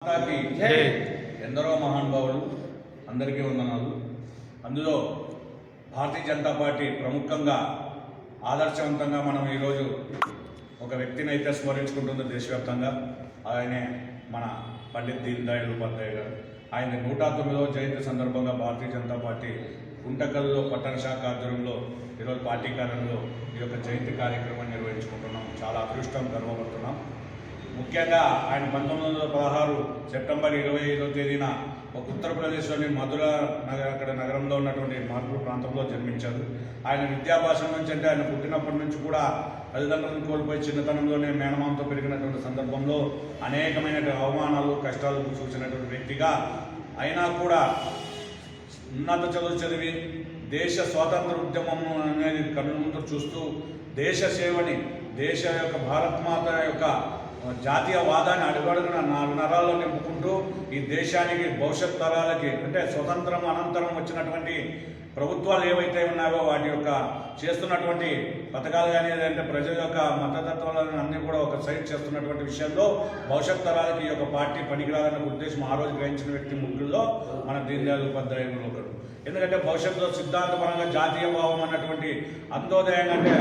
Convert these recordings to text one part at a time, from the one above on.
మాతాకి ఎందరో మహానుభావులు అందరికీ వందనాలు. అందులో భారతీయ జనతా పార్టీ ప్రముఖంగా ఆదర్శవంతంగా మనం ఈరోజు ఒక వ్యక్తిని అయితే స్మరించుకుంటుంది దేశవ్యాప్తంగా. ఆయనే మన పండిత్ దీన్ దయాళ్ ఉపాధ్యాయ గారు. ఆయన 109వ జయంతి సందర్భంగా భారతీయ జనతా పార్టీ గుంటకల్లో పట్టణ శాఖ ఆధ్వర్యంలో ఈరోజు పార్టీ కార్యాలయంలో ఈ యొక్క జయంతి కార్యక్రమాన్ని నిర్వహించుకుంటున్నాం. చాలా అదృష్టం, గర్వపడుతున్నాం. ముఖ్యంగా ఆయన 1916 సెప్టెంబర్ 25వ తేదీన ఒక ఉత్తరప్రదేశ్లోని మధుర నగరంలో ఉన్నటువంటి మార్పుల ప్రాంతంలో జన్మించారు. ఆయన విద్యాభాషణ నుంచి అంటే ఆయన పుట్టినప్పటి నుంచి కూడా తల్లిదండ్రులను కోల్పోయి చిన్నతనంలోనే మేనమామతో పెరిగినటువంటి సందర్భంలో అనేకమైన అవమానాలు, కష్టాలు చూసినటువంటి వ్యక్తిగా అయినా కూడా ఉన్నత చదువు చదివి దేశ స్వాతంత్ర ఉద్యమం అనేది కన్ను ముందు చూస్తూ దేశ సేవని, దేశ యొక్క భారతమాత యొక్క జాతీయవాదాన్ని అడుగడుగున నరాల్లో నింపుకుంటూ ఈ దేశానికి భవిష్యత్ తరాలకి అంటే స్వతంత్రం అనంతరం వచ్చినటువంటి ప్రభుత్వాలు ఏవైతే ఉన్నాయో వాటి యొక్క చేస్తున్నటువంటి పథకాలు కానీ లేదంటే ప్రజల యొక్క మతతత్వాలను అన్నీ కూడా ఒక సైడ్ చేస్తున్నటువంటి విషయంలో భవిష్యత్ తరాలకి ఈ యొక్క పార్టీ పనికిరాదన్న ఉద్దేశం ఆ రోజు గ్రహించిన వ్యక్తి ముగ్గురులో మన దీన్ దయాళ్ ఉపాధ్యాయ ఒకరు. ఎందుకంటే భవిష్యత్తులో సిద్ధాంతపరంగా జాతీయ భావం అన్నటువంటి అంత్యోదయం అంటే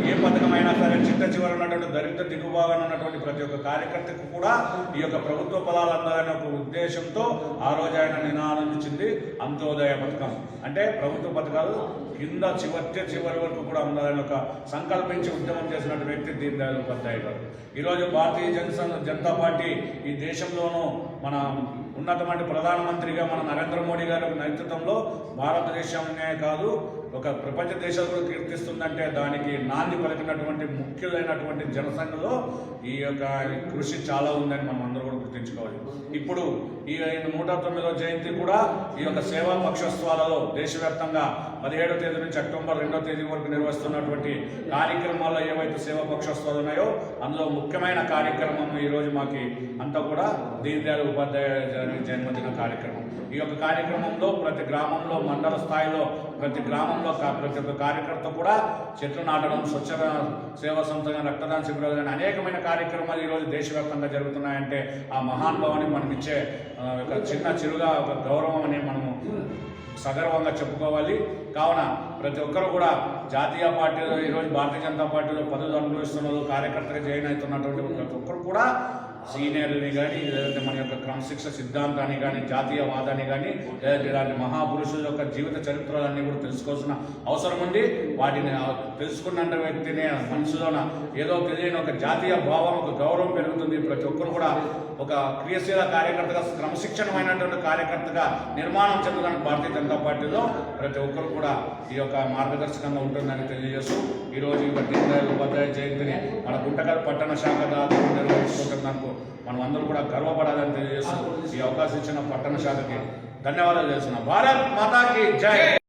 ఏ పథకమైనా సరే చిట్ట చివరి ఉన్నటువంటి దరిద్ర దిగుభాగాన్ని ఉన్నటువంటి ప్రతి ఒక్క కార్యకర్తకు కూడా ఈ యొక్క ప్రభుత్వ ఫలాలు అందాలనే ఒక ఉద్దేశంతో ఆ రోజు ఆయన నినాదం ఇచ్చింది అంత్యోదయ పథకం. అంటే ప్రభుత్వ పథకాలు కింద చివరి వరకు కూడా ఉండాలని ఒక సంకల్పించి ఉద్యమం చేసినటువంటి వ్యక్తి దీన్ దయాళ్ ఉపాధ్యాయ గారు. ఈరోజు భారతీయ జనతా పార్టీ ఈ దేశంలోనూ మన ఉన్నతమైన ప్రధానమంత్రిగా మన నరేంద్ర మోడీ గారి నేతృత్వంలో భారతదేశమే కాదు ఒక ప్రపంచ దేశాలు కూడా కీర్తిస్తుందంటే దానికి నాంది పలికినటువంటి ముఖ్యులైనటువంటి జనసంఘలో ఈ యొక్క కృషి చాలా ఉందని మనం అందరూ కూడా గుర్తించుకోవాలి. ఇప్పుడు ఈ 109వ జయంతి కూడా ఈ యొక్క సేవా పక్షోత్సవాలలో దేశవ్యాప్తంగా 17వ తేదీ నుంచి అక్టోబర్ 2వ తేదీ వరకు నిర్వహిస్తున్నటువంటి కార్యక్రమాల్లో ఏవైతే సేవా పక్షోత్సవాలు ఉన్నాయో అందులో ముఖ్యమైన కార్యక్రమం ఈరోజు మాకు అంతా కూడా దీన్ దయాళ్ ఉపాధ్యాయ జన్మదిన కార్యక్రమం. ఈ యొక్క కార్యక్రమంలో ప్రతి గ్రామంలో, మండల స్థాయిలో ప్రతి గ్రామంలో ప్రతి ఒక్క కార్యకర్త కూడా చెట్లు నాటడం, స్వచ్ఛ సేవా సంస్థగా రక్తదాన శిబిరాలు కానీ అనేకమైన కార్యక్రమాలు ఈరోజు దేశవ్యాప్తంగా జరుగుతున్నాయంటే ఆ మహానుభావానికి మనం ఇచ్చే ఒక చిరుగా ఒక గౌరవం అని మనము సగర్వంగా చెప్పుకోవాలి. కావున ప్రతి ఒక్కరు కూడా జాతీయ పార్టీలో ఈరోజు భారతీయ జనతా పార్టీలో పదవులు అనుభవిస్తున్నారు, కార్యకర్తగా జాయిన్ అవుతున్నటువంటి ప్రతి ఒక్కరు కూడా సీనియర్ని కానీ లేదంటే మన యొక్క క్రమశిక్ష సిద్ధాంతాన్ని కానీ జాతీయవాదాన్ని కానీ లేదంటే ఇలాంటి మహాపురుషుల యొక్క జీవిత చరిత్రలన్నీ కూడా తెలుసుకోవాల్సిన అవసరం ఉంది. వాటిని తెలుసుకున్న వ్యక్తిని మనసులోన ఏదో తెలియని ఒక జాతీయ భావం, ఒక గౌరవం పెరుగుతుంది. ప్రతి ఒక్కరు కూడా ఒక క్రియాశీల కార్యకర్తగా, క్రమశిక్షణమైనటువంటి కార్యకర్తగా నిర్మాణం చెందడానికి భారతీయ జనతా పార్టీలో ప్రతి ఒక్కరు కూడా ఈ యొక్క మార్గదర్శకంగా ఉంటుందని తెలియజేస్తూ ఈరోజు ఈ దీన్ దయాళ్ ఉపాధ్యాయ జయంతిని మన గుంటకల్ పట్టణ శాఖ దాకా నిర్వహించుకుంటున్నందుకు మనం అందరూ కూడా గర్వపడాలని తెలియజేస్తూ ఈ అవకాశం ఇచ్చిన పట్టణ శాఖకి ధన్యవాదాలు చేస్తున్నాం. భారత్ మాతాకి జై.